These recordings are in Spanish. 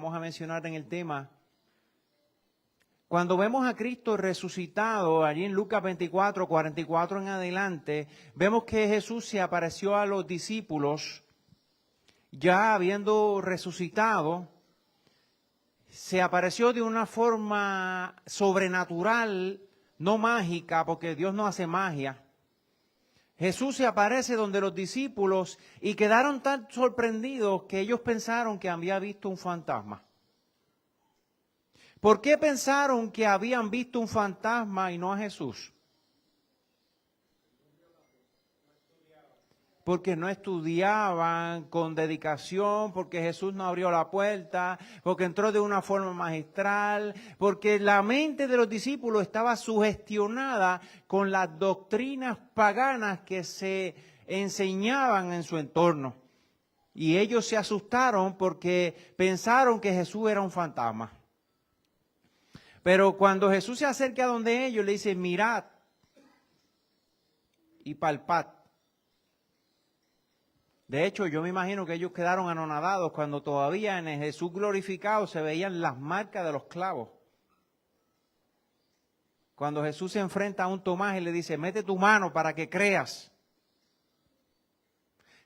vamos a mencionar en el tema. Cuando vemos a Cristo resucitado, allí en Lucas 24, 44 en adelante, vemos que Jesús se apareció a los discípulos, ya habiendo resucitado, se apareció de una forma sobrenatural, no mágica, porque Dios no hace magia. Jesús se aparece donde los discípulos y quedaron tan sorprendidos que ellos pensaron que había visto un fantasma. ¿Por qué pensaron que habían visto un fantasma y no a Jesús? Porque no estudiaban con dedicación, porque Jesús no abrió la puerta, porque entró de una forma magistral, porque la mente de los discípulos estaba sugestionada con las doctrinas paganas que se enseñaban en su entorno. Y ellos se asustaron porque pensaron que Jesús era un fantasma. Pero cuando Jesús se acerca a donde ellos, le dice, mirad y palpad. De hecho, yo me imagino que ellos quedaron anonadados cuando todavía en el Jesús glorificado se veían las marcas de los clavos. Cuando Jesús se enfrenta a un Tomás y le dice, mete tu mano para que creas.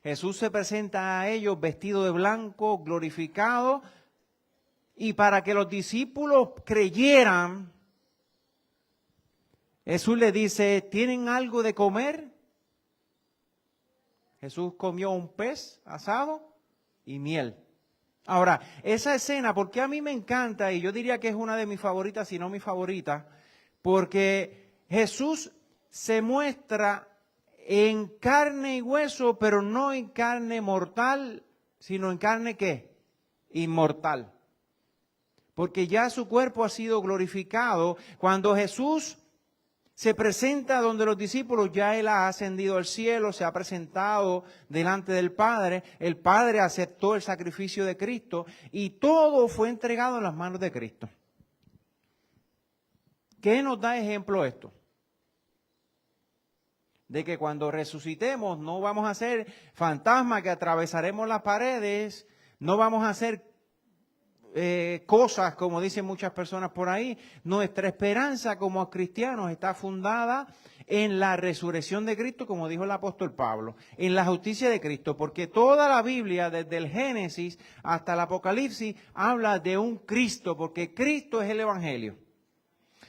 Jesús se presenta a ellos vestido de blanco, glorificado, y para que los discípulos creyeran, Jesús les dice, ¿tienen algo de comer? Jesús comió un pez asado y miel. Ahora, esa escena, porque a mí me encanta, y yo diría que es una de mis favoritas, si no mi favorita, porque Jesús se muestra en carne y hueso, pero no en carne mortal, sino en carne ¿qué? Inmortal. Porque ya su cuerpo ha sido glorificado. Cuando Jesús se presenta donde los discípulos, ya Él ha ascendido al cielo, se ha presentado delante del Padre. El Padre aceptó el sacrificio de Cristo y todo fue entregado en las manos de Cristo. ¿Qué nos da ejemplo esto? De que cuando resucitemos no vamos a ser fantasmas que atravesaremos las paredes, no vamos a ser cosas, como dicen muchas personas por ahí. Nuestra esperanza como cristianos está fundada en la resurrección de Cristo, como dijo el apóstol Pablo, en la justicia de Cristo, porque toda la Biblia, desde el Génesis hasta el Apocalipsis, habla de un Cristo, porque Cristo es el Evangelio.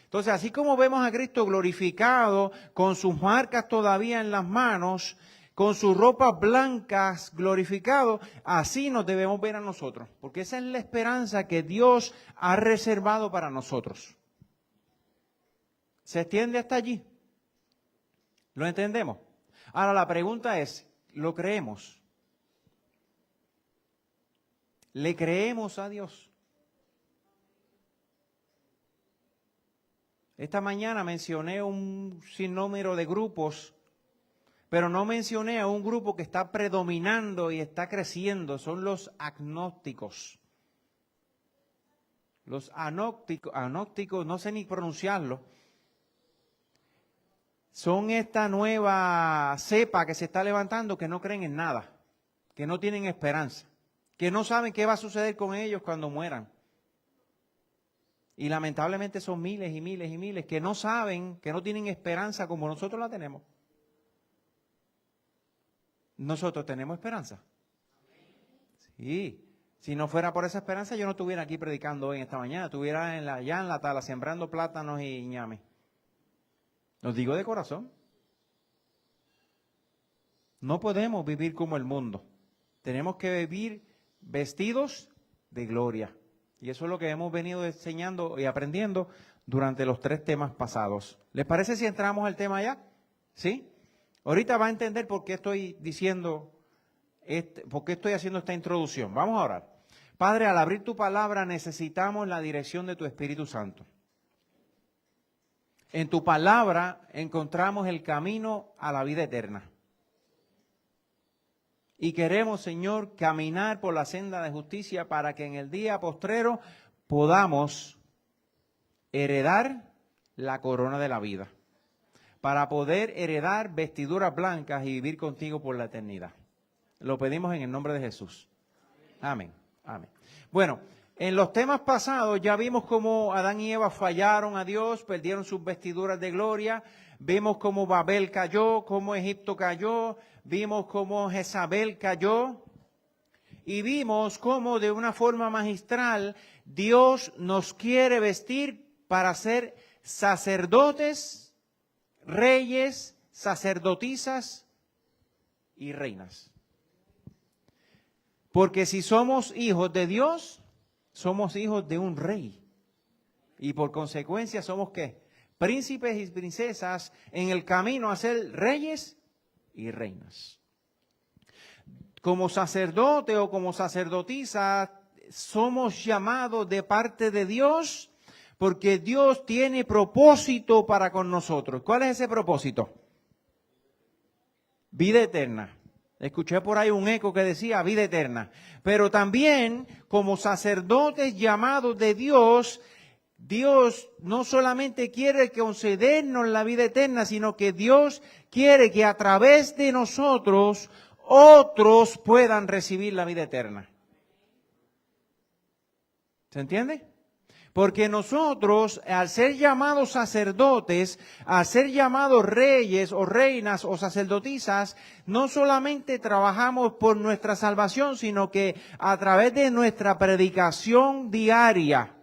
Entonces, así como vemos a Cristo glorificado, con sus marcas todavía en las manos, con sus ropas blancas glorificado, así nos debemos ver a nosotros, porque esa es la esperanza que Dios ha reservado para nosotros. ¿Se extiende hasta allí? ¿Lo entendemos? Ahora la pregunta es, ¿lo creemos? ¿Le creemos a Dios? Esta mañana mencioné un sinnúmero de grupos, pero no mencioné a un grupo que está predominando y está creciendo, son los agnósticos. Los agnósticos, no sé ni pronunciarlo, son esta nueva cepa que se está levantando que no creen en nada, que no tienen esperanza, que no saben qué va a suceder con ellos cuando mueran. Y lamentablemente son miles y miles y miles que no saben, que no tienen esperanza como nosotros la tenemos. Nosotros tenemos esperanza. Sí. Si no fuera por esa esperanza, yo no estuviera aquí predicando hoy en esta mañana. Estuviera allá en la tala, sembrando plátanos y ñame. Los digo de corazón. No podemos vivir como el mundo. Tenemos que vivir vestidos de gloria. Y eso es lo que hemos venido enseñando y aprendiendo durante los 3 temas pasados. ¿Les parece si entramos al tema ya? ¿Sí? Ahorita va a entender por qué estoy diciendo, por qué estoy haciendo esta introducción. Vamos a orar. Padre, al abrir tu palabra necesitamos la dirección de tu Espíritu Santo. En tu palabra encontramos el camino a la vida eterna. Y queremos, Señor, caminar por la senda de justicia para que en el día postrero podamos heredar la corona de la vida. Para poder heredar vestiduras blancas y vivir contigo por la eternidad. Lo pedimos en el nombre de Jesús. Amén. Amén. Bueno, En los temas pasados ya vimos cómo Adán y Eva fallaron a Dios, perdieron sus vestiduras de gloria, vimos cómo Babel cayó, cómo Egipto cayó, vimos cómo Jezabel cayó y vimos cómo de una forma magistral Dios nos quiere vestir para ser sacerdotes, reyes, sacerdotisas y reinas. Porque si somos hijos de Dios, somos hijos de un rey. Y por consecuencia somos ¿qué? Príncipes y princesas en el camino a ser reyes y reinas. Como sacerdote o como sacerdotisa, somos llamados de parte de Dios porque Dios tiene propósito para con nosotros. ¿Cuál es ese propósito? Vida eterna. Escuché por ahí un eco que decía vida eterna. Pero también como sacerdotes llamados de Dios, Dios no solamente quiere concedernos la vida eterna, sino que Dios quiere que a través de nosotros otros puedan recibir la vida eterna. ¿Se entiende? Porque nosotros, al ser llamados sacerdotes, al ser llamados reyes o reinas o sacerdotisas, no solamente trabajamos por nuestra salvación, sino que a través de nuestra predicación diaria,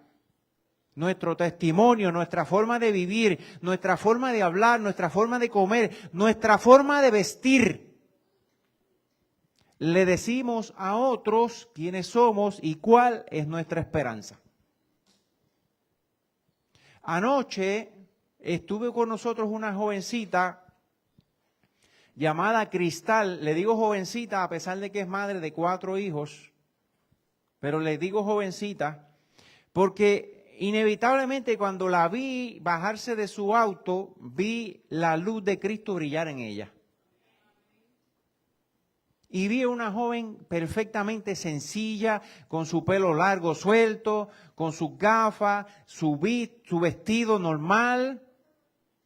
nuestro testimonio, nuestra forma de vivir, nuestra forma de hablar, nuestra forma de comer, nuestra forma de vestir, le decimos a otros quiénes somos y cuál es nuestra esperanza. Anoche estuve con nosotros una jovencita llamada Cristal. Le digo jovencita a pesar de que es madre de 4 hijos, pero le digo jovencita porque inevitablemente cuando la vi bajarse de su auto, vi la luz de Cristo brillar en ella. Y vi a una joven perfectamente sencilla, con su pelo largo suelto, con sus gafas, su vestido normal.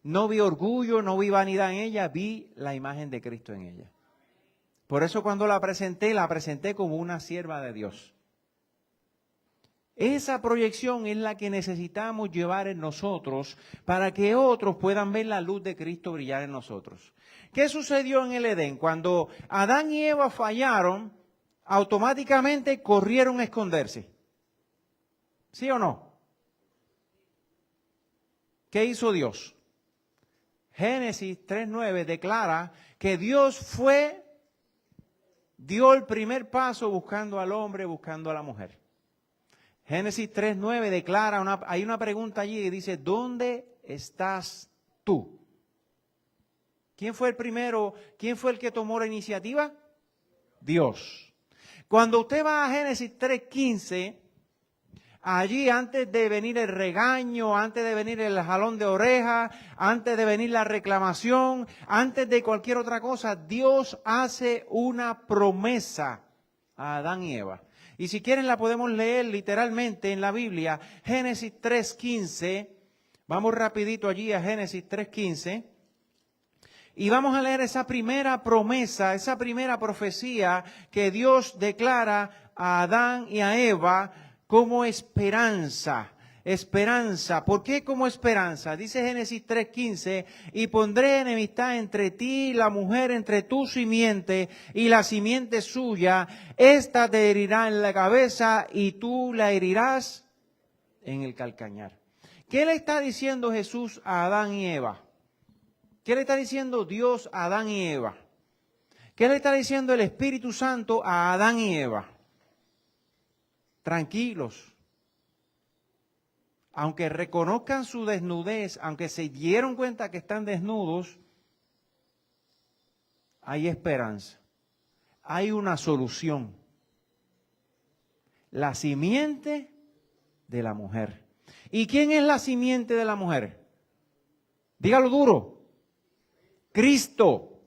No vi orgullo, no vi vanidad en ella, vi la imagen de Cristo en ella. Por eso cuando la presenté como una sierva de Dios. Esa proyección es la que necesitamos llevar en nosotros para que otros puedan ver la luz de Cristo brillar en nosotros. ¿Qué sucedió en el Edén? Cuando Adán y Eva fallaron, automáticamente corrieron a esconderse. ¿Sí o no? ¿Qué hizo Dios? Génesis 3:9 declara que Dios dio el primer paso buscando al hombre, buscando a la mujer. Génesis 3:9 declara, hay una pregunta allí que dice, ¿dónde estás tú? ¿Quién fue el primero? ¿Quién fue el que tomó la iniciativa? Dios. Cuando usted va a Génesis 3:15, allí antes de venir el regaño, antes de venir el jalón de oreja, antes de venir la reclamación, antes de cualquier otra cosa, Dios hace una promesa a Adán y Eva. Y si quieren la podemos leer literalmente en la Biblia, Génesis 3:15. Vamos rapidito allí a Génesis 3:15. Y vamos a leer esa primera promesa, esa primera profecía que Dios declara a Adán y a Eva como esperanza. Esperanza. ¿Por qué como esperanza? Dice Génesis 3:15, y pondré enemistad entre ti y la mujer, entre tu simiente y la simiente suya. Esta te herirá en la cabeza y tú la herirás en el calcañar. ¿Qué le está diciendo Jesús a Adán y Eva? ¿Qué le está diciendo Dios a Adán y Eva? ¿Qué le está diciendo el Espíritu Santo a Adán y Eva? Tranquilos. Aunque reconozcan su desnudez, aunque se dieron cuenta que están desnudos, hay esperanza. Hay una solución. La simiente de la mujer. ¿Y quién es la simiente de la mujer? Dígalo duro. Cristo.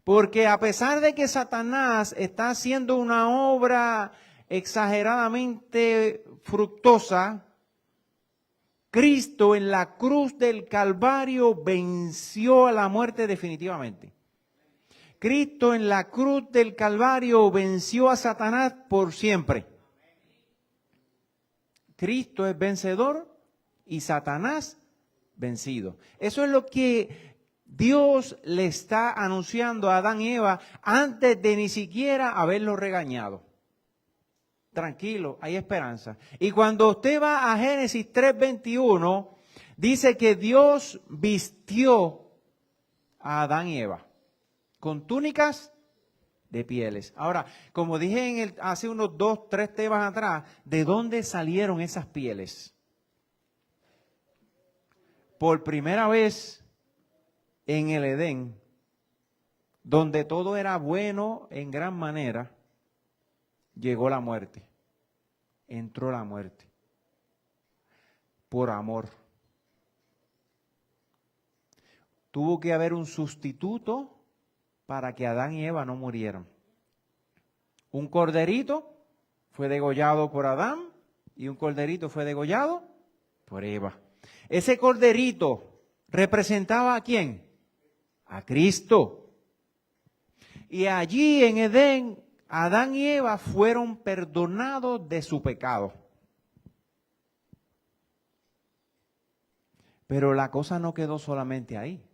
Porque a pesar de que Satanás está haciendo una obra exageradamente fructuosa, Cristo en la cruz del Calvario venció a la muerte definitivamente. Cristo en la cruz del Calvario venció a Satanás por siempre. Cristo es vencedor y Satanás vencido. Eso es lo que Dios le está anunciando a Adán y Eva antes de ni siquiera haberlo regañado. Tranquilo, hay esperanza. Y cuando usted va a Génesis 3:21, dice que Dios vistió a Adán y Eva con túnicas de pieles. Ahora, como dije hace unos 2-3 temas atrás, ¿de dónde salieron esas pieles? Por primera vez en el Edén, donde todo era bueno en gran manera, llegó la muerte. Entró la muerte. Por amor. Tuvo que haber un sustituto para que Adán y Eva no murieran. Un corderito fue degollado por Adán y un corderito fue degollado por Eva. Ese corderito representaba ¿a quién? A Cristo. Y allí en Edén, Adán y Eva fueron perdonados de su pecado. Pero la cosa no quedó solamente ahí.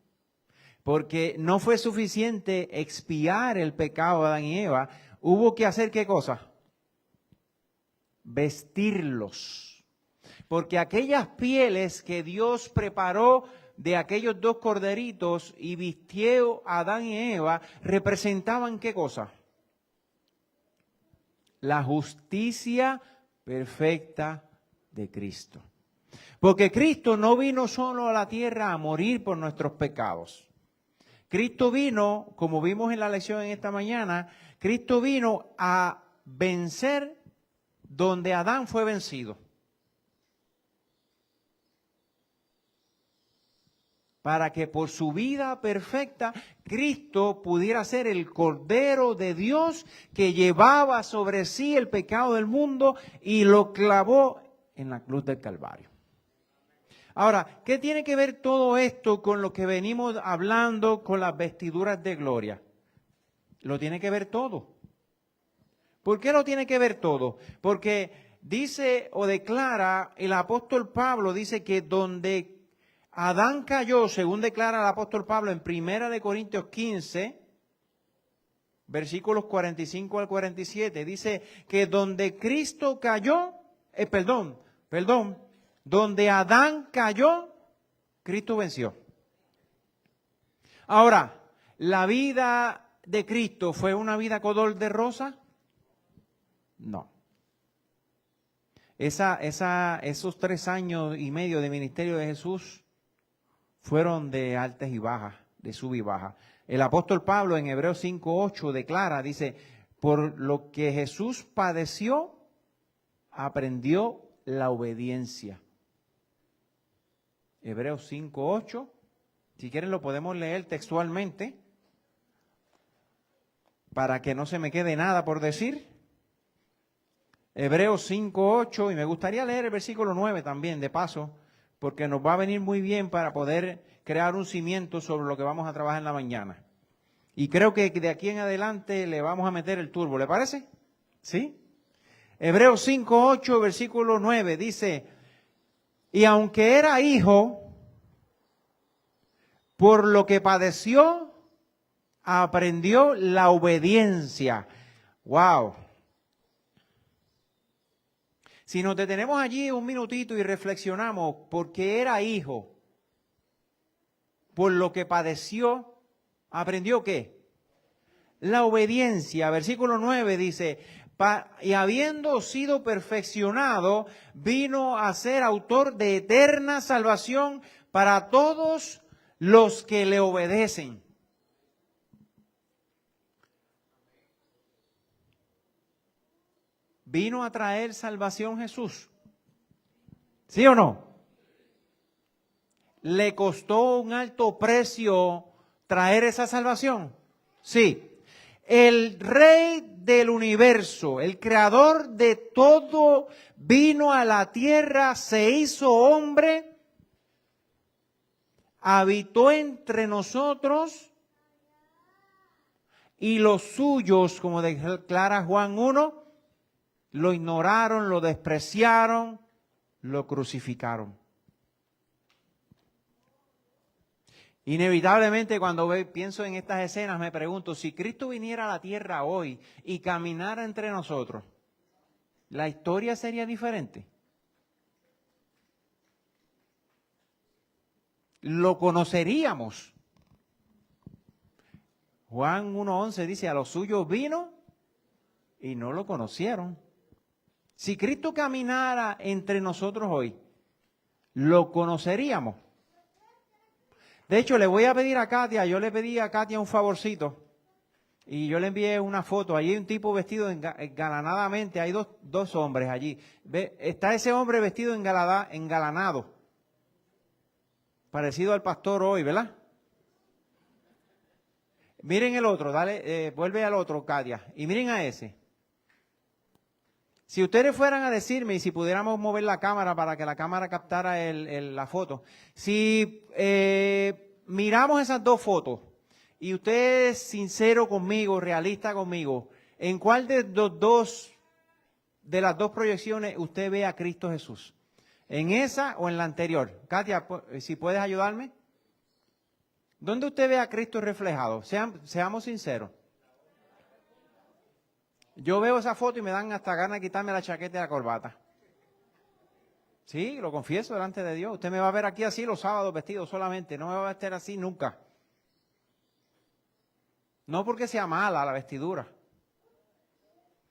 Porque no fue suficiente expiar el pecado de Adán y Eva. Hubo que hacer ¿qué cosa? Vestirlos. Porque aquellas pieles que Dios preparó de aquellos dos corderitos y vistió a Adán y Eva, representaban ¿qué cosa? La justicia perfecta de Cristo. Porque Cristo no vino solo a la tierra a morir por nuestros pecados. Cristo vino, como vimos en la lección en esta mañana, Cristo vino a vencer donde Adán fue vencido. Para que por su vida perfecta, Cristo pudiera ser el Cordero de Dios que llevaba sobre sí el pecado del mundo y lo clavó en la cruz del Calvario. Ahora, ¿qué tiene que ver todo esto con lo que venimos hablando con las vestiduras de gloria? Lo tiene que ver todo. ¿Por qué lo tiene que ver todo? Porque dice o declara el apóstol Pablo, dice que donde Adán cayó, según declara el apóstol Pablo en 1 Corintios 15, versículos 45 al 47, dice que donde Cristo cayó, donde Adán cayó, Cristo venció. Ahora, ¿la vida de Cristo fue una vida color de rosa? No. Esos 3 años y medio de ministerio de Jesús fueron de altas y bajas, de sub y baja. El apóstol Pablo en Hebreos 5:8 declara, dice, por lo que Jesús padeció, aprendió la obediencia. Hebreos 5:8, si quieren lo podemos leer textualmente, para que no se me quede nada por decir. Hebreos 5:8, y me gustaría leer el versículo 9 también, de paso, porque nos va a venir muy bien para poder crear un cimiento sobre lo que vamos a trabajar en la mañana. Y creo que de aquí en adelante le vamos a meter el turbo, ¿le parece? ¿Sí? Hebreos 5:8, versículo 9, dice, y aunque era hijo, por lo que padeció, aprendió la obediencia. ¡Wow! Si nos detenemos allí un minutito y reflexionamos, porque era hijo, por lo que padeció, ¿aprendió qué? La obediencia. Versículo 9 dice, y habiendo sido perfeccionado, vino a ser autor de eterna salvación para todos los que le obedecen. ¿Vino a traer salvación Jesús? ¿Sí o no? ¿Le costó un alto precio traer esa salvación? Sí. El Rey del universo, el creador de todo, vino a la tierra, se hizo hombre, habitó entre nosotros y los suyos, como declara Juan 1, lo ignoraron, lo despreciaron, lo crucificaron. Inevitablemente cuando pienso en estas escenas me pregunto, si Cristo viniera a la tierra hoy y caminara entre nosotros, ¿la historia sería diferente? ¿Lo conoceríamos? Juan 1:11 dice, a los suyos vino y no lo conocieron. Si Cristo caminara entre nosotros hoy, ¿lo conoceríamos? De hecho, le voy a pedir a Katia, yo le pedí a Katia un favorcito y yo le envié una foto. Allí hay un tipo vestido engalanadamente, hay dos hombres allí. Está ese hombre vestido engalanado, parecido al pastor hoy, ¿verdad? Miren el otro, dale, vuelve al otro, Katia, y miren a ese. Si ustedes fueran a decirme, y si pudiéramos mover la cámara para que la cámara captara la foto, si miramos esas dos fotos y usted es sincero conmigo, realista conmigo, ¿en cuál de las dos proyecciones usted ve a Cristo Jesús? ¿En esa o en la anterior? Katia, si puedes ayudarme. ¿Dónde usted ve a Cristo reflejado? Seamos sinceros. Yo veo esa foto y me dan hasta ganas de quitarme la chaqueta y la corbata. Sí, lo confieso delante de Dios. Usted me va a ver aquí así los sábados vestido solamente. No me va a vestir así nunca. No porque sea mala la vestidura.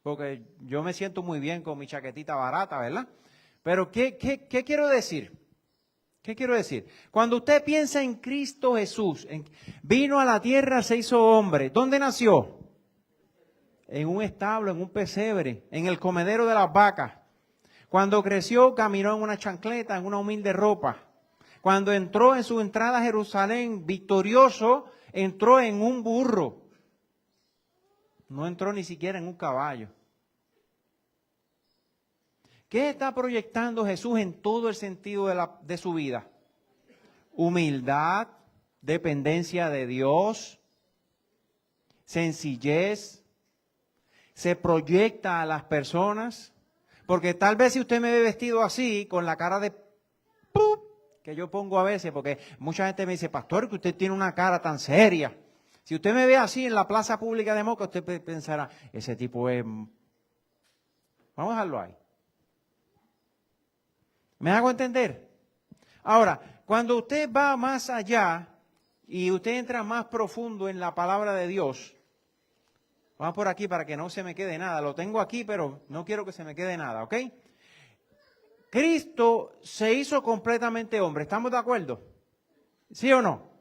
Porque yo me siento muy bien con mi chaquetita barata, ¿verdad? Pero ¿qué quiero decir? ¿Qué quiero decir? Cuando usted piensa en Cristo Jesús, vino a la tierra, se hizo hombre. ¿Dónde nació? En un establo, en un pesebre, en el comedero de las vacas. Cuando creció, caminó en una chancleta, en una humilde ropa. Cuando entró en su entrada a Jerusalén, victorioso, entró en un burro. No entró ni siquiera en un caballo. ¿Qué está proyectando Jesús en todo el sentido de su vida? Humildad, dependencia de Dios, sencillez. Se proyecta a las personas, porque tal vez si usted me ve vestido así, con la cara de ¡pup! Que yo pongo a veces, porque mucha gente me dice, pastor, que usted tiene una cara tan seria. Si usted me ve así en la plaza pública de Moca, usted pensará, ese tipo es... Vamos a dejarlo ahí. ¿Me hago entender? Ahora, cuando usted va más allá y usted entra más profundo en la palabra de Dios, vamos por aquí para que no se me quede nada. Lo tengo aquí, pero no quiero que se me quede nada, ¿ok? Cristo se hizo completamente hombre. ¿Estamos de acuerdo? ¿Sí o no?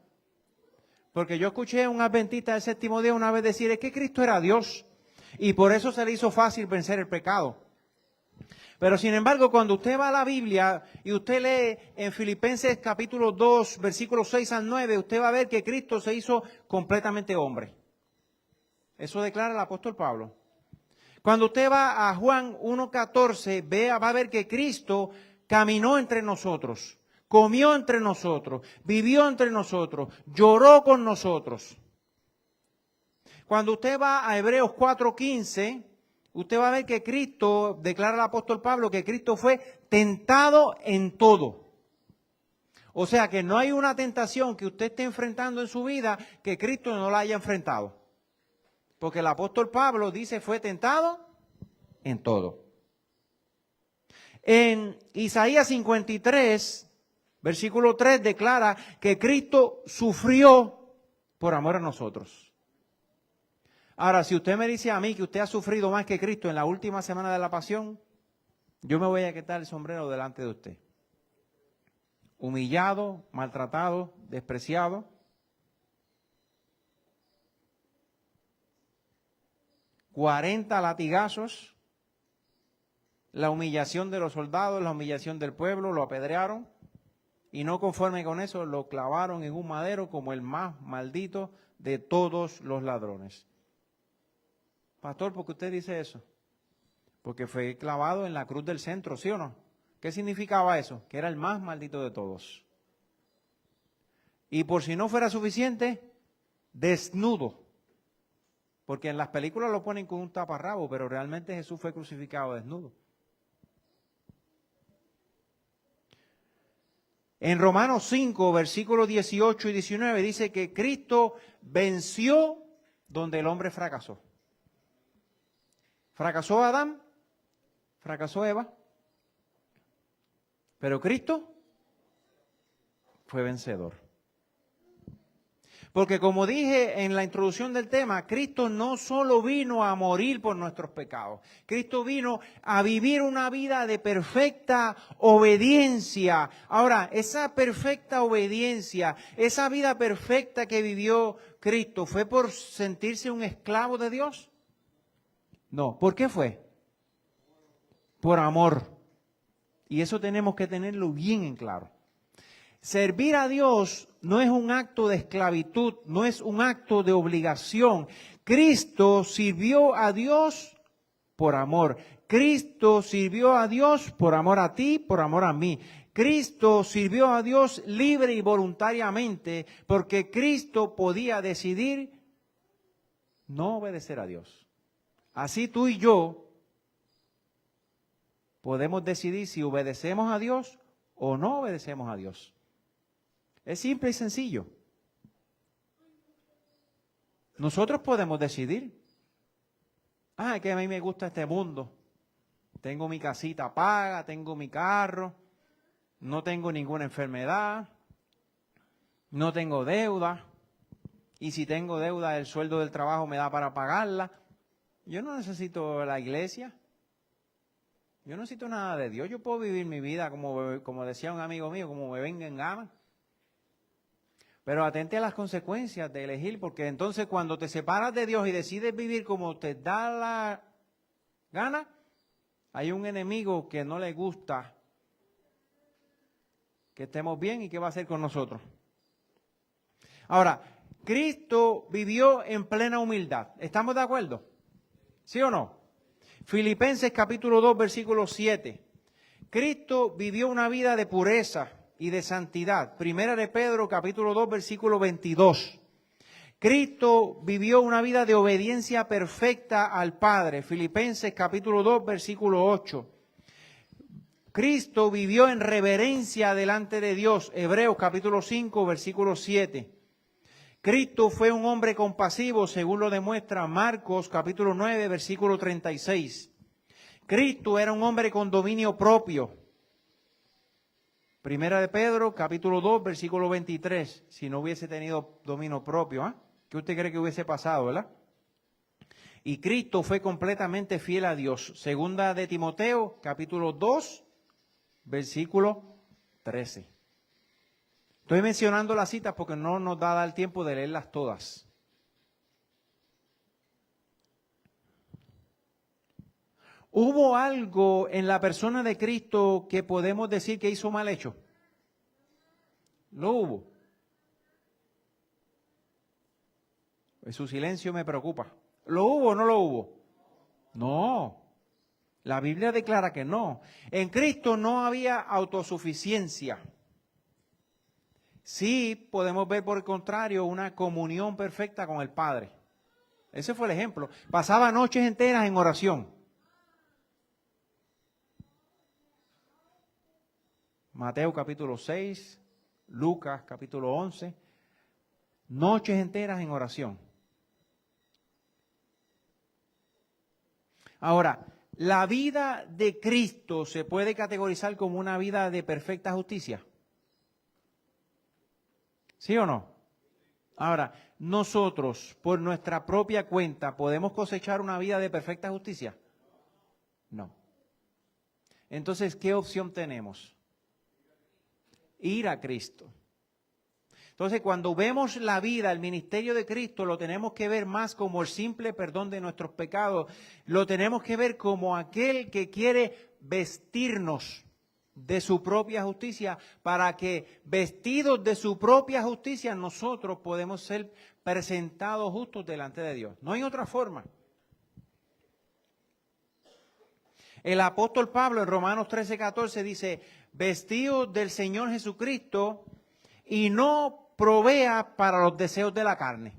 Porque yo escuché a un adventista del séptimo día una vez decir, es que Cristo era Dios y por eso se le hizo fácil vencer el pecado. Pero sin embargo, cuando usted va a la Biblia y usted lee en Filipenses capítulo 2, versículos 6 al 9, usted va a ver que Cristo se hizo completamente hombre. Eso declara el apóstol Pablo. Cuando usted va a Juan 1:14, va a ver que Cristo caminó entre nosotros, comió entre nosotros, vivió entre nosotros, lloró con nosotros. Cuando usted va a Hebreos 4:15, usted va a ver que Cristo, declara el apóstol Pablo, que Cristo fue tentado en todo. O sea que no hay una tentación que usted esté enfrentando en su vida que Cristo no la haya enfrentado. Porque el apóstol Pablo dice, fue tentado en todo. En Isaías 53, versículo 3, declara que Cristo sufrió por amor a nosotros. Ahora, si usted me dice a mí que usted ha sufrido más que Cristo en la última semana de la pasión, yo me voy a quitar el sombrero delante de usted. Humillado, maltratado, despreciado. 40 latigazos, la humillación de los soldados, la humillación del pueblo, lo apedrearon y no conforme con eso lo clavaron en un madero como el más maldito de todos los ladrones. Pastor, ¿por qué usted dice eso? Porque fue clavado en la cruz del centro, ¿sí o no? ¿Qué significaba eso? Que era el más maldito de todos. Y por si no fuera suficiente, desnudo. Porque en las películas lo ponen con un taparrabo, pero realmente Jesús fue crucificado desnudo. En Romanos 5, versículos 18 y 19 dice que Cristo venció donde el hombre fracasó. ¿Fracasó Adán? ¿Fracasó Eva? Pero Cristo fue vencedor. Porque como dije en la introducción del tema, Cristo no solo vino a morir por nuestros pecados. Cristo vino a vivir una vida de perfecta obediencia. Ahora, esa perfecta obediencia, esa vida perfecta que vivió Cristo, ¿fue por sentirse un esclavo de Dios? No. ¿Por qué fue? Por amor. Y eso tenemos que tenerlo bien en claro. Servir a Dios no es un acto de esclavitud, no es un acto de obligación. Cristo sirvió a Dios por amor. Cristo sirvió a Dios por amor a ti, por amor a mí. Cristo sirvió a Dios libre y voluntariamente porque Cristo podía decidir no obedecer a Dios. Así tú y yo podemos decidir si obedecemos a Dios o no obedecemos a Dios. Es simple y sencillo. Nosotros podemos decidir. Es que a mí me gusta este mundo. Tengo mi casita paga, tengo mi carro, no tengo ninguna enfermedad, no tengo deuda. Y si tengo deuda, el sueldo del trabajo me da para pagarla. Yo no necesito la iglesia. Yo no necesito nada de Dios. Yo puedo vivir mi vida como decía un amigo mío, como me venga en gana. Pero atente a las consecuencias de elegir, porque entonces cuando te separas de Dios y decides vivir como te da la gana, hay un enemigo que no le gusta que estemos bien y qué va a hacer con nosotros. Ahora, Cristo vivió en plena humildad. ¿Estamos de acuerdo? ¿Sí o no? Filipenses capítulo 2, versículo 7. Cristo vivió una vida de pureza y de santidad. Primera de Pedro, capítulo 2, versículo 22. Cristo vivió una vida de obediencia perfecta al Padre. Filipenses, capítulo 2, versículo 8. Cristo vivió en reverencia delante de Dios. Hebreos, capítulo 5, versículo 7. Cristo fue un hombre compasivo, según lo demuestra Marcos, capítulo 9, versículo 36. Cristo era un hombre con dominio propio. Primera de Pedro, capítulo 2, versículo 23. Si no hubiese tenido dominio propio, ¿qué usted cree que hubiese pasado, verdad? Y Cristo fue completamente fiel a Dios. Segunda de Timoteo, capítulo 2, versículo 13. Estoy mencionando las citas porque no nos da el tiempo de leerlas todas. ¿Hubo algo en la persona de Cristo que podemos decir que hizo mal hecho? No hubo. Su silencio me preocupa. ¿Lo hubo o no lo hubo? No. La Biblia declara que no. En Cristo no había autosuficiencia. Sí podemos ver por el contrario una comunión perfecta con el Padre. Ese fue el ejemplo. Pasaba noches enteras en oración. Mateo capítulo 6, Lucas capítulo 11, noches enteras en oración. Ahora, ¿la vida de Cristo se puede categorizar como una vida de perfecta justicia? ¿Sí o no? Ahora, ¿nosotros por nuestra propia cuenta podemos cosechar una vida de perfecta justicia? No. Entonces, ¿qué opción tenemos? Ir a Cristo. Entonces, cuando vemos la vida, el ministerio de Cristo, lo tenemos que ver más como el simple perdón de nuestros pecados. Lo tenemos que ver como aquel que quiere vestirnos de su propia justicia, para que vestidos de su propia justicia nosotros podemos ser presentados justos delante de Dios. No hay otra forma. El apóstol Pablo en Romanos 13:14 dice: vestidos del Señor Jesucristo y no provea para los deseos de la carne.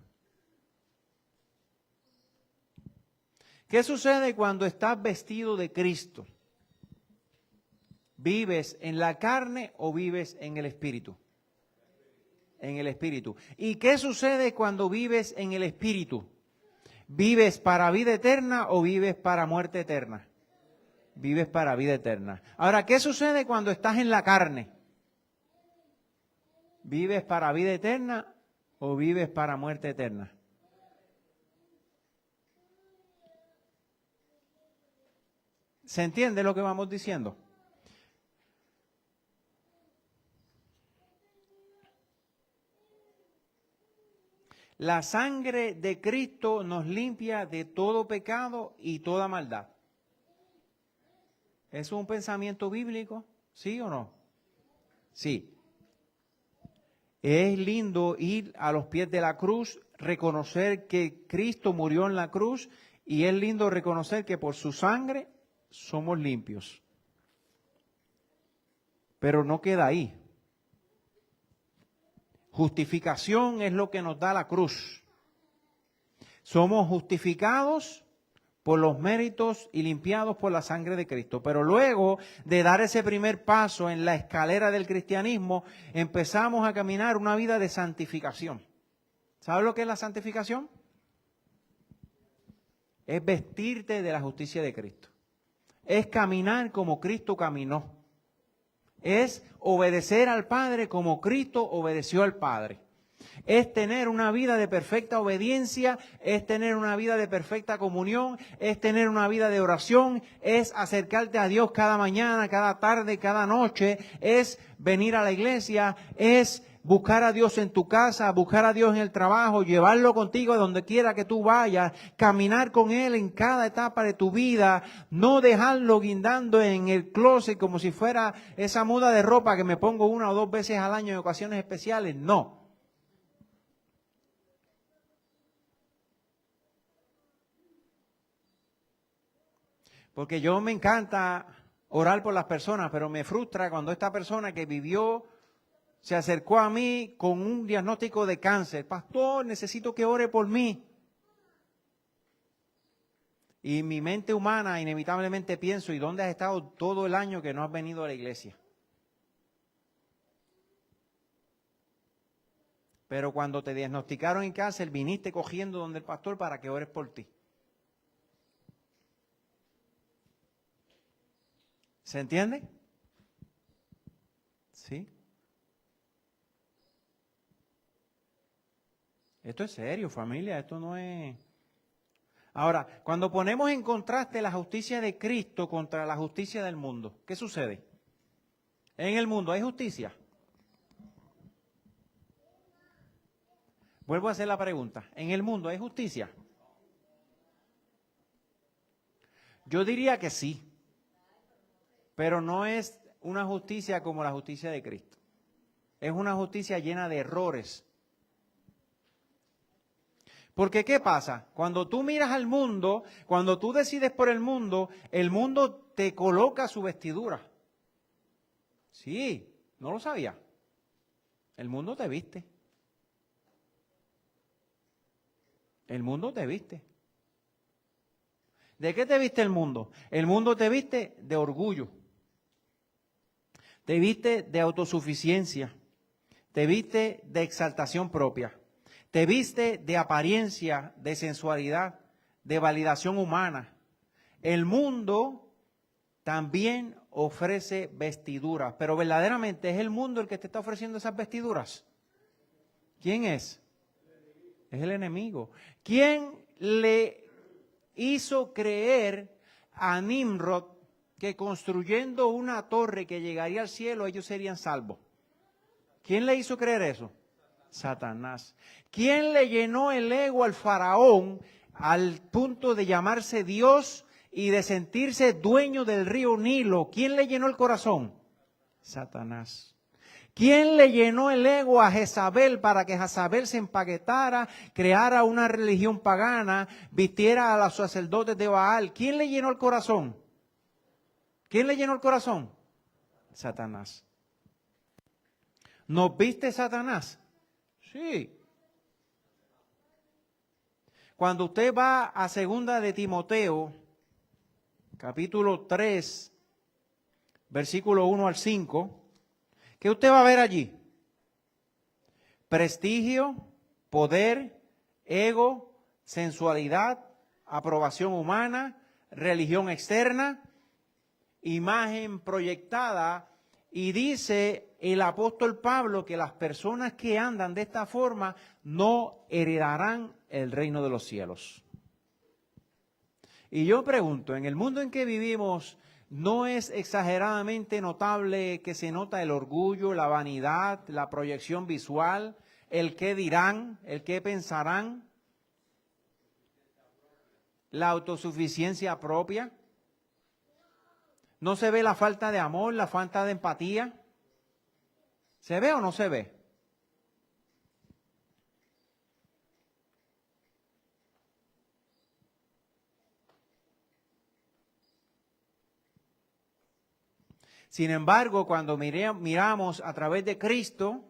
¿Qué sucede cuando estás vestido de Cristo? ¿Vives en la carne o vives en el espíritu? En el espíritu. ¿Y qué sucede cuando vives en el espíritu? ¿Vives para vida eterna o vives para muerte eterna? Vives para vida eterna. Ahora, ¿qué sucede cuando estás en la carne? ¿Vives para vida eterna o vives para muerte eterna? ¿Se entiende lo que vamos diciendo? La sangre de Cristo nos limpia de todo pecado y toda maldad. ¿Es un pensamiento bíblico? ¿Sí o no? Sí. Es lindo ir a los pies de la cruz, reconocer que Cristo murió en la cruz, y es lindo reconocer que por su sangre somos limpios. Pero no queda ahí. Justificación es lo que nos da la cruz. Somos justificados por los méritos y limpiados por la sangre de Cristo. Pero luego de dar ese primer paso en la escalera del cristianismo, empezamos a caminar una vida de santificación. ¿Sabes lo que es la santificación? Es vestirte de la justicia de Cristo. Es caminar como Cristo caminó. Es obedecer al Padre como Cristo obedeció al Padre. Es tener una vida de perfecta obediencia, es tener una vida de perfecta comunión, es tener una vida de oración, es acercarte a Dios cada mañana, cada tarde, cada noche, es venir a la iglesia, es buscar a Dios en tu casa, buscar a Dios en el trabajo, llevarlo contigo a donde quiera que tú vayas, caminar con Él en cada etapa de tu vida, no dejarlo guindando en el closet como si fuera esa muda de ropa que me pongo 1 o 2 veces al año en ocasiones especiales. No. Porque yo me encanta orar por las personas, pero me frustra cuando esta persona que vivió se acercó a mí con un diagnóstico de cáncer. Pastor, necesito que ore por mí. Y mi mente humana inevitablemente pienso, ¿y dónde has estado todo el año que no has venido a la iglesia? Pero cuando te diagnosticaron en cáncer, viniste cogiendo donde el pastor para que ores por ti. ¿Se entiende? ¿Sí? Esto es serio, familia, esto no es... Ahora, cuando ponemos en contraste la justicia de Cristo contra la justicia del mundo, ¿qué sucede? En el mundo hay justicia. Vuelvo a hacer la pregunta. ¿En el mundo hay justicia? Yo diría que sí, pero no es una justicia como la justicia de Cristo. Es una justicia llena de errores. Porque ¿qué pasa? Cuando tú miras al mundo, cuando tú decides por el mundo te coloca su vestidura. Sí, no lo sabía. El mundo te viste. El mundo te viste. ¿De qué te viste el mundo? El mundo te viste de orgullo. Te viste de autosuficiencia. Te viste de exaltación propia. Te viste de apariencia, de sensualidad, de validación humana. El mundo también ofrece vestiduras, pero verdaderamente es el mundo el que te está ofreciendo esas vestiduras. ¿Quién es? Es el enemigo. ¿Quién le hizo creer a Nimrod que construyendo una torre que llegaría al cielo ellos serían salvos? ¿Quién le hizo creer eso? Satanás. ¿Quién le llenó el ego al faraón al punto de llamarse Dios y de sentirse dueño del río Nilo? ¿Quién le llenó el corazón? Satanás. ¿Quién le llenó el ego a Jezabel para que Jezabel se empaquetara, creara una religión pagana, vistiera a los sacerdotes de Baal? ¿Quién le llenó el corazón? ¿Quién le llenó el corazón? Satanás. ¿Nos viste Satanás? Sí. Cuando usted va a 2 de Timoteo, capítulo 3, versículo 1 al 5, ¿qué usted va a ver allí? Prestigio, poder, ego, sensualidad, aprobación humana, religión externa, imagen proyectada, y dice el apóstol Pablo que las personas que andan de esta forma no heredarán el reino de los cielos. Y yo pregunto, en el mundo en que vivimos, ¿no es exageradamente notable que se nota el orgullo, la vanidad, la proyección visual, el qué dirán, el qué pensarán, la autosuficiencia propia? ¿No se ve la falta de amor, la falta de empatía? ¿Se ve o no se ve? Sin embargo, cuando miramos a través de Cristo,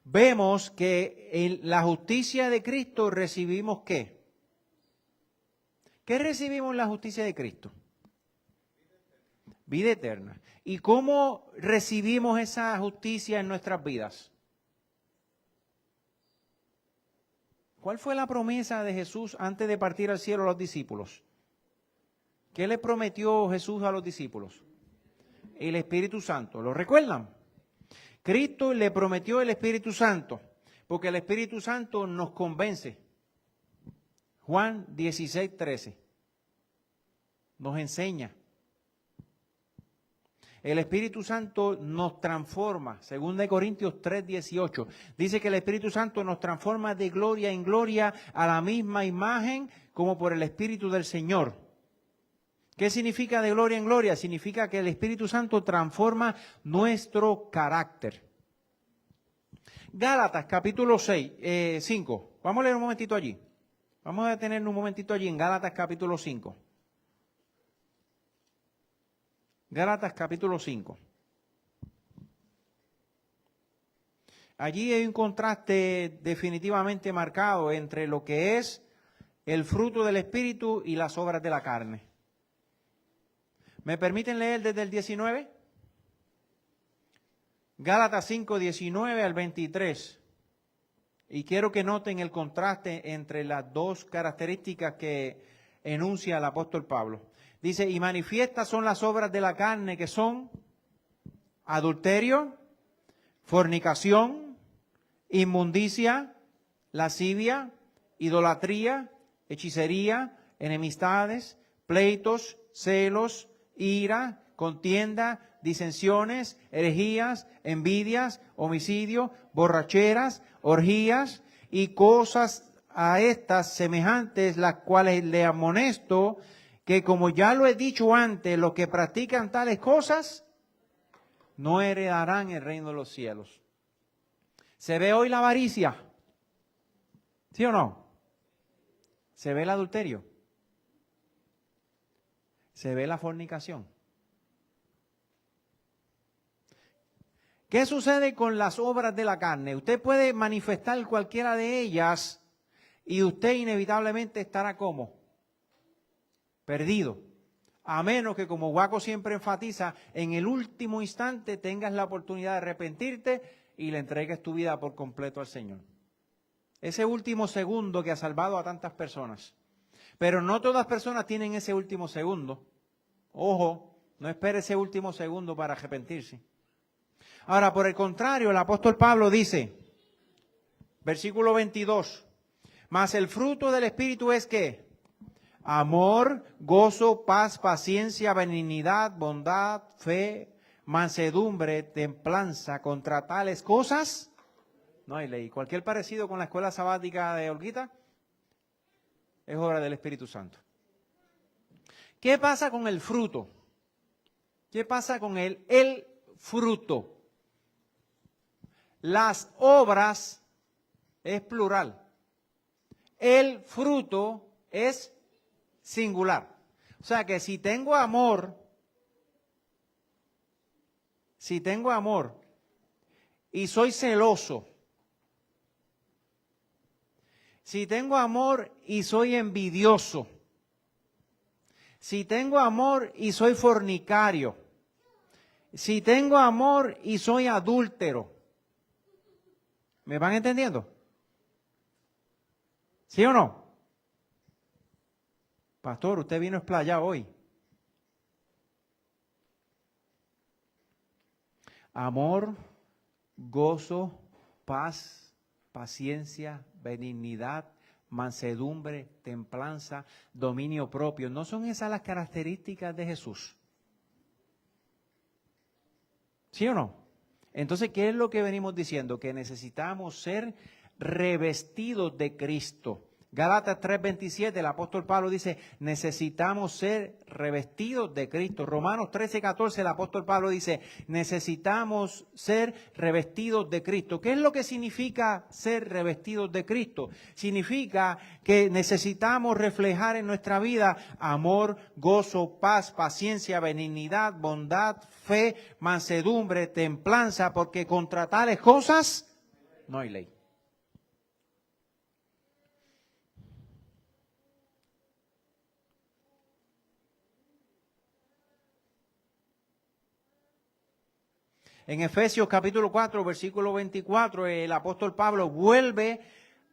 vemos que en la justicia de Cristo recibimos ¿qué? ¿Qué recibimos en la justicia de Cristo? Vida eterna. ¿Y cómo recibimos esa justicia en nuestras vidas? ¿Cuál fue la promesa de Jesús antes de partir al cielo a los discípulos? ¿Qué le prometió Jesús a los discípulos? El Espíritu Santo. ¿Lo recuerdan? Cristo le prometió el Espíritu Santo, porque el Espíritu Santo nos convence. Juan 16:13 nos enseña. El Espíritu Santo nos transforma. 2 Corintios 3:18 dice que el Espíritu Santo nos transforma de gloria en gloria a la misma imagen como por el Espíritu del Señor. ¿Qué significa de gloria en gloria? Significa que el Espíritu Santo transforma nuestro carácter. Gálatas capítulo 5. Vamos a leer un momentito allí. Vamos a detenernos un momentito allí en Gálatas capítulo 5. Gálatas capítulo 5. Allí hay un contraste definitivamente marcado entre lo que es el fruto del Espíritu y las obras de la carne. ¿Me permiten leer desde el 19? Gálatas 5, 19 al 23. Y quiero que noten el contraste entre las dos características que enuncia el apóstol Pablo. Dice, y manifiestas son las obras de la carne que son adulterio, fornicación, inmundicia, lascivia, idolatría, hechicería, enemistades, pleitos, celos, ira, contienda, disensiones, herejías, envidias, homicidio, borracheras, orgías y cosas a estas semejantes, las cuales le amonesto que, como ya lo he dicho antes, los que practican tales cosas no heredarán el reino de los cielos. ¿Se ve hoy la avaricia? ¿Sí o no? ¿Se ve el adulterio? ¿Se ve la fornicación? ¿Qué sucede con las obras de la carne? Usted puede manifestar cualquiera de ellas y usted inevitablemente estará como perdido. A menos que, como Guaco siempre enfatiza, en el último instante tengas la oportunidad de arrepentirte y le entregues tu vida por completo al Señor. Ese último segundo que ha salvado a tantas personas. Pero no todas las personas tienen ese último segundo. Ojo, no espere ese último segundo para arrepentirse. Ahora, por el contrario, el apóstol Pablo dice, versículo 22, mas el fruto del Espíritu es ¿qué? Amor, gozo, paz, paciencia, benignidad, bondad, fe, mansedumbre, templanza. Contra tales cosas no hay ley. Cualquier parecido con la escuela sabática de Olguita es obra del Espíritu Santo. ¿Qué pasa con el fruto? ¿Qué pasa con el fruto? Las obras es plural. El fruto es singular. O sea que si tengo amor y soy celoso, si tengo amor y soy envidioso, si tengo amor y soy fornicario, Si tengo amor y soy adúltero, ¿me van entendiendo? ¿Sí o no? Pastor, usted vino a explayar hoy. Amor, gozo, paz, paciencia, benignidad, mansedumbre, templanza, dominio propio. ¿No son esas las características de Jesús? ¿Sí o no? Entonces, ¿qué es lo que venimos diciendo? Que necesitamos ser revestidos de Cristo. Gálatas 3:27, el apóstol Pablo dice, necesitamos ser revestidos de Cristo. Romanos 13:14, el apóstol Pablo dice, necesitamos ser revestidos de Cristo. ¿Qué es lo que significa ser revestidos de Cristo? Significa que necesitamos reflejar en nuestra vida amor, gozo, paz, paciencia, benignidad, bondad, fe, mansedumbre, templanza, porque contra tales cosas no hay ley. En Efesios capítulo 4, versículo 24, el apóstol Pablo vuelve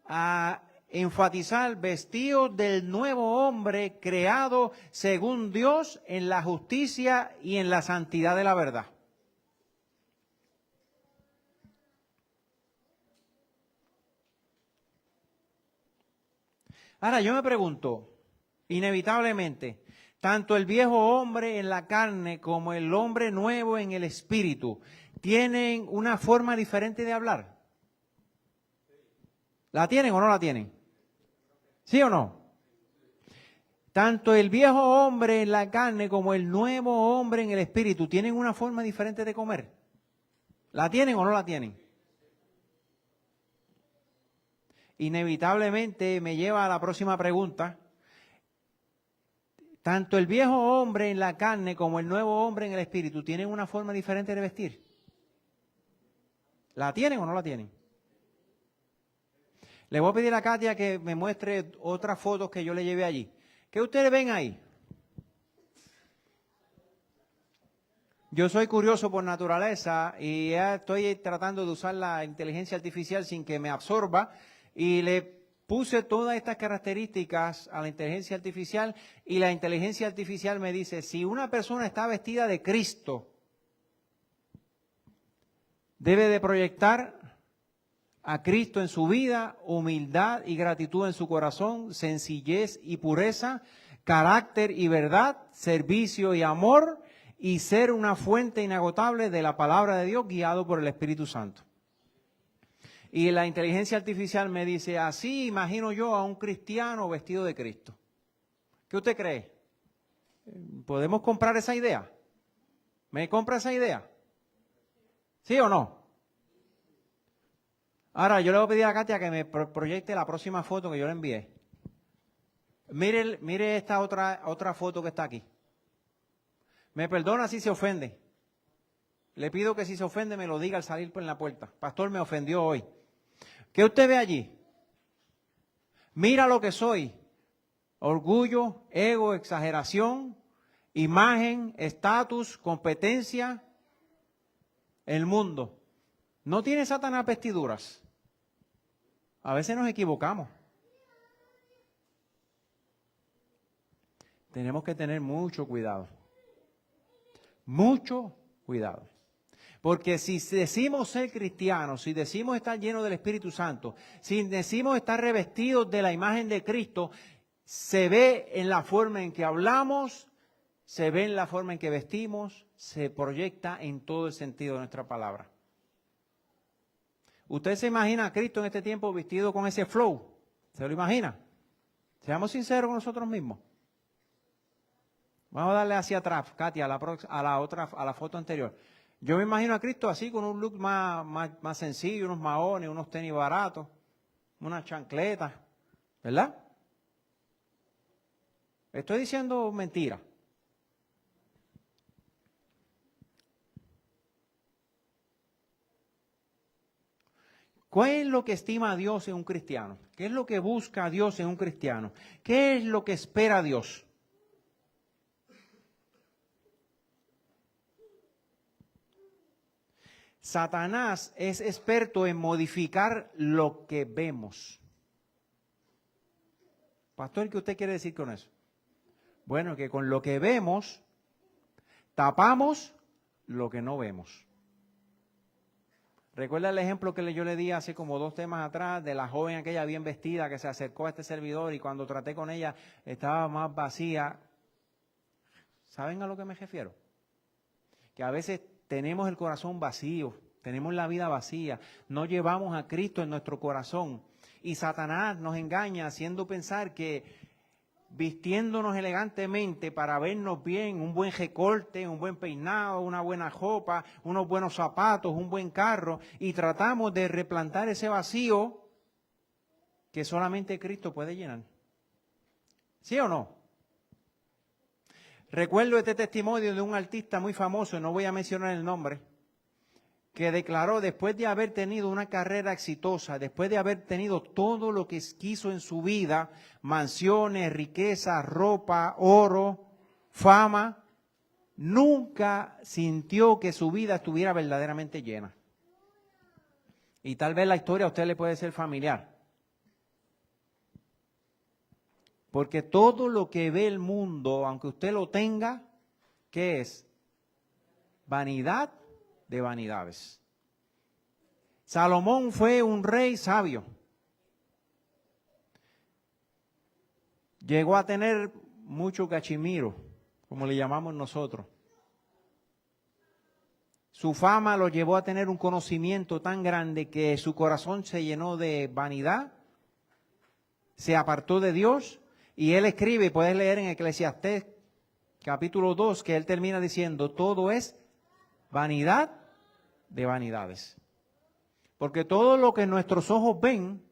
a enfatizar vestidos del nuevo hombre creado según Dios en la justicia y en la santidad de la verdad. Ahora yo me pregunto, inevitablemente, tanto el viejo hombre en la carne como el hombre nuevo en el espíritu tienen una forma diferente de hablar. ¿La tienen o no la tienen? ¿Sí o no? Tanto el viejo hombre en la carne como el nuevo hombre en el espíritu tienen una forma diferente de comer. ¿La tienen o no la tienen? Inevitablemente me lleva a la próxima pregunta. Tanto el viejo hombre en la carne como el nuevo hombre en el espíritu tienen una forma diferente de vestir. ¿La tienen o no la tienen? Le voy a pedir a Katia que me muestre otras fotos que yo le llevé allí. ¿Qué ustedes ven ahí? Yo soy curioso por naturaleza y ya estoy tratando de usar la inteligencia artificial sin que me absorba y le puse todas estas características a la inteligencia artificial y la inteligencia artificial me dice, si una persona está vestida de Cristo, debe de proyectar a Cristo en su vida, humildad y gratitud en su corazón, sencillez y pureza, carácter y verdad, servicio y amor, y ser una fuente inagotable de la palabra de Dios guiado por el Espíritu Santo. Y la inteligencia artificial me dice, así imagino yo a un cristiano vestido de Cristo. ¿Qué usted cree? ¿Podemos comprar esa idea? ¿Me compra esa idea? ¿Sí o no? Ahora, yo le voy a pedir a Katia que me proyecte la próxima foto que yo le envié. Mire esta otra foto que está aquí. Me perdona si se ofende. Le pido que si se ofende me lo diga al salir por la puerta. Pastor, me ofendió hoy. ¿Qué usted ve allí? Mira lo que soy. Orgullo, ego, exageración, imagen, estatus, competencia, el mundo. ¿No tiene Satanás vestiduras? A veces nos equivocamos. Tenemos que tener mucho cuidado. Mucho cuidado. Porque si decimos ser cristianos, si decimos estar llenos del Espíritu Santo, si decimos estar revestidos de la imagen de Cristo, se ve en la forma en que hablamos, se ve en la forma en que vestimos, se proyecta en todo el sentido de nuestra palabra. ¿Usted se imagina a Cristo en este tiempo vestido con ese flow? ¿Se lo imagina? Seamos sinceros con nosotros mismos. Vamos a darle hacia atrás, Katia, a la foto anterior. Yo me imagino a Cristo así, con un look más sencillo, unos maones, unos tenis baratos, unas chancletas, ¿verdad? Estoy diciendo mentira. ¿Cuál es lo que estima a Dios en un cristiano? ¿Qué es lo que busca a Dios en un cristiano? ¿Qué es lo que espera Dios? Satanás es experto en modificar lo que vemos. Pastor, ¿qué usted quiere decir con eso? Bueno, que con lo que vemos, tapamos lo que no vemos. ¿Recuerda el ejemplo que yo le di hace como 2 temas atrás de la joven aquella bien vestida que se acercó a este servidor y cuando traté con ella estaba más vacía? ¿Saben a lo que me refiero? Que a veces tenemos el corazón vacío, tenemos la vida vacía, no llevamos a Cristo en nuestro corazón y Satanás nos engaña haciendo pensar que vistiéndonos elegantemente para vernos bien, un buen recorte, un buen peinado, una buena ropa, unos buenos zapatos, un buen carro, y tratamos de replantar ese vacío que solamente Cristo puede llenar. ¿Sí o no? Recuerdo este testimonio de un artista muy famoso, no voy a mencionar el nombre, que declaró después de haber tenido una carrera exitosa, después de haber tenido todo lo que quiso en su vida, mansiones, riqueza, ropa, oro, fama, nunca sintió que su vida estuviera verdaderamente llena. Y tal vez la historia a usted le puede ser familiar. Porque todo lo que ve el mundo, aunque usted lo tenga, ¿qué es? Vanidad de vanidades. Salomón fue un rey sabio. Llegó a tener mucho cachimiro, como le llamamos nosotros. Su fama lo llevó a tener un conocimiento tan grande que su corazón se llenó de vanidad, se apartó de Dios, y él escribe, puedes leer en Eclesiastés capítulo 2, que él termina diciendo, todo es vanidad de vanidades. Porque todo lo que nuestros ojos ven,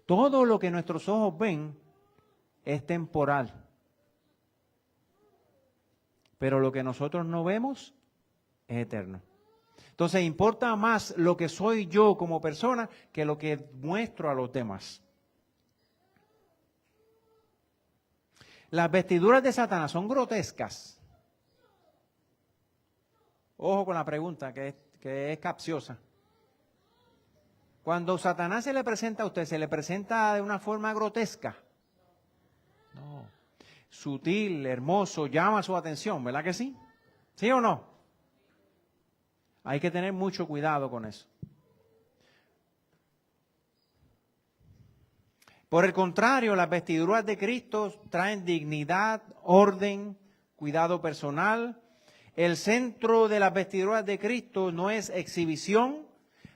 todo lo que nuestros ojos ven es temporal. Pero lo que nosotros no vemos es eterno. Entonces importa más lo que soy yo como persona que lo que muestro a los demás. Las vestiduras de Satanás son grotescas. Ojo con la pregunta, que es capciosa. Cuando Satanás se le presenta a usted, ¿se le presenta de una forma grotesca? No. Sutil, hermoso, llama su atención, ¿verdad que sí? ¿Sí o no? Hay que tener mucho cuidado con eso. Por el contrario, las vestiduras de Cristo traen dignidad, orden, cuidado personal. El centro de las vestiduras de Cristo no es exhibición,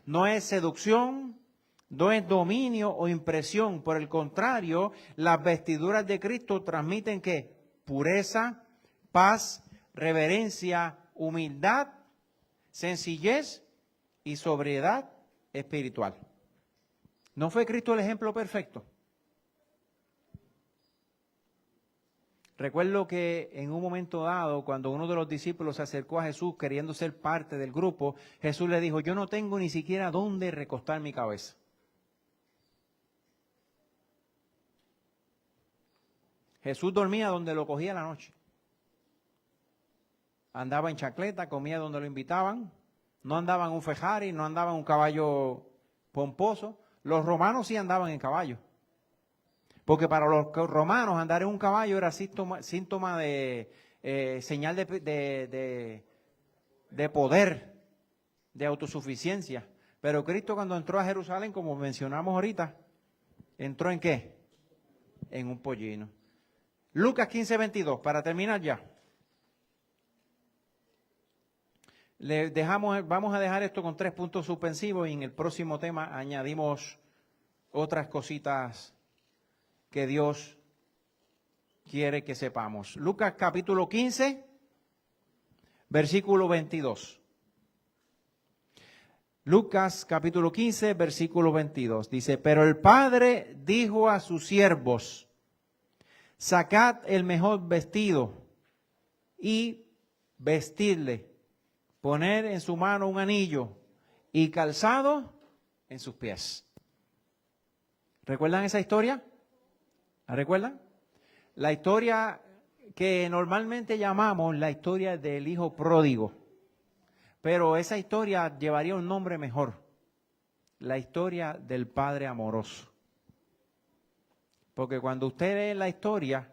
no es seducción, no es dominio o impresión. Por el contrario, las vestiduras de Cristo transmiten ¿qué? Pureza, paz, reverencia, humildad, sencillez y sobriedad espiritual. ¿No fue Cristo el ejemplo perfecto? Recuerdo que en un momento dado, cuando uno de los discípulos se acercó a Jesús queriendo ser parte del grupo, Jesús le dijo, yo no tengo ni siquiera dónde recostar mi cabeza. Jesús dormía donde lo cogía la noche. Andaba en chancleta, comía donde lo invitaban. No andaba en un Ferrari, no andaba en un caballo pomposo. Los romanos sí andaban en caballo. Porque para los romanos andar en un caballo era síntoma de señal de poder, de autosuficiencia. Pero Cristo cuando entró a Jerusalén, como mencionamos ahorita, ¿entró en qué? En un pollino. Lucas 15:22, para terminar ya. Vamos a dejar esto con 3 puntos suspensivos y en el próximo tema añadimos otras cositas que Dios quiere que sepamos. Lucas capítulo 15, versículo 22. Lucas capítulo 15, versículo 22. Dice, pero el Padre dijo a sus siervos, sacad el mejor vestido y vestidle, poner en su mano un anillo y calzado en sus pies. ¿Recuerdan esa historia? ¿La recuerdan? La historia que normalmente llamamos la historia del hijo pródigo. pero esa historia llevaría un nombre mejor. La historia del Padre amoroso. Porque cuando usted lee la historia,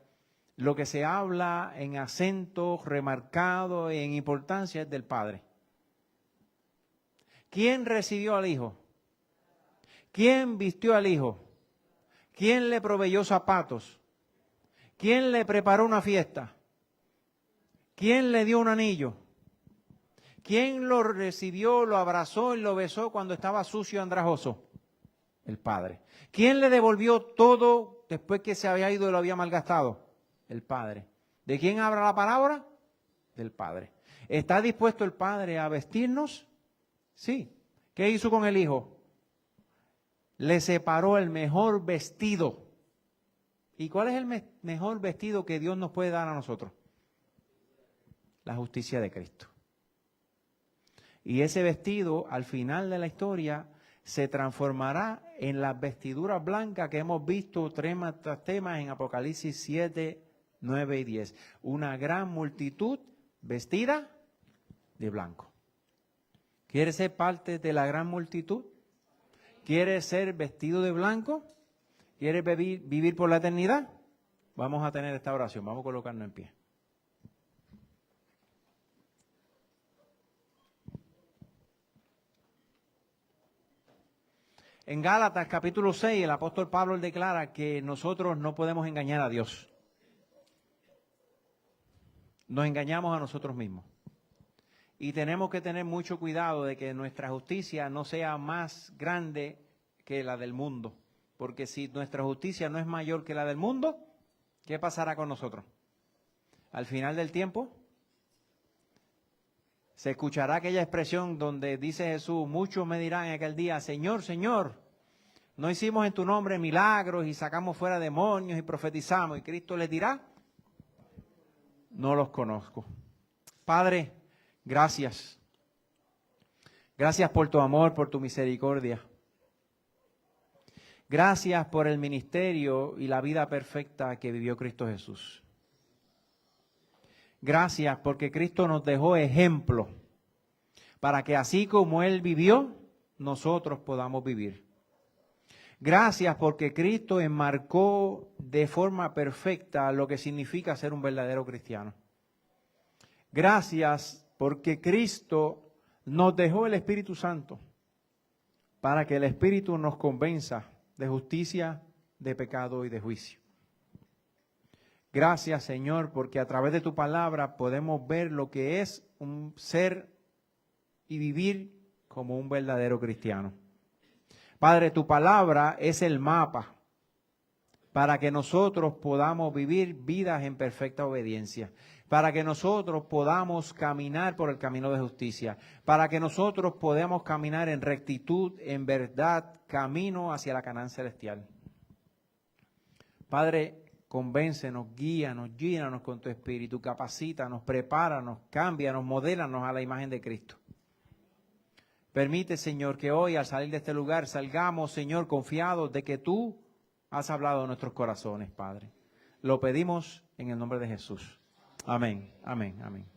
lo que se habla en acento remarcado y en importancia es del Padre. ¿Quién recibió al Hijo? ¿Quién vistió al Hijo? ¿Quién le proveyó zapatos? ¿Quién le preparó una fiesta? ¿Quién le dio un anillo? ¿Quién lo recibió, lo abrazó y lo besó cuando estaba sucio y andrajoso? El Padre. ¿Quién le devolvió todo después que se había ido y lo había malgastado? El Padre. ¿De quién habla la palabra? Del Padre. ¿Está dispuesto el Padre a vestirnos? Sí. ¿Qué hizo con el Hijo? Le separó el mejor vestido. ¿Y cuál es el mejor vestido que Dios nos puede dar a nosotros? La justicia de Cristo. Y ese vestido, al final de la historia, se transformará en las vestiduras blancas que hemos visto tema tras tema en Apocalipsis 7, 9 y 10. Una gran multitud vestida de blanco. ¿Quieres ser parte de la gran multitud? ¿Quieres ser vestido de blanco? ¿Quieres vivir por la eternidad? Vamos a tener esta oración. Vamos a colocarnos en pie. En Gálatas capítulo 6, el apóstol Pablo declara que nosotros no podemos engañar a Dios. Nos engañamos a nosotros mismos. Y tenemos que tener mucho cuidado de que nuestra justicia no sea más grande que la del mundo. Porque si nuestra justicia no es mayor que la del mundo, ¿qué pasará con nosotros? Al final del tiempo, se escuchará aquella expresión donde dice Jesús, muchos me dirán en aquel día, Señor, Señor, no hicimos en tu nombre milagros y sacamos fuera demonios y profetizamos. Y Cristo les dirá, no los conozco. Padre, gracias. Gracias por tu amor, por tu misericordia. Gracias por el ministerio y la vida perfecta que vivió Cristo Jesús. Gracias porque Cristo nos dejó ejemplo para que así como Él vivió, nosotros podamos vivir. Gracias porque Cristo enmarcó de forma perfecta lo que significa ser un verdadero cristiano. Gracias porque Cristo nos dejó el Espíritu Santo para que el Espíritu nos convenza de justicia, de pecado y de juicio. Gracias, Señor, porque a través de tu palabra podemos ver lo que es un ser y vivir como un verdadero cristiano. Padre, tu palabra es el mapa para que nosotros podamos vivir vidas en perfecta obediencia, para que nosotros podamos caminar por el camino de justicia, para que nosotros podamos caminar en rectitud, en verdad, camino hacia la Canaán celestial. Padre, convéncenos, guíanos, llénanos con tu Espíritu, capacítanos, prepáranos, cámbianos, modélanos a la imagen de Cristo. Permite, Señor, que hoy al salir de este lugar salgamos, Señor, confiados de que tú has hablado a nuestros corazones, Padre. Lo pedimos en el nombre de Jesús. Amén, amén, amén.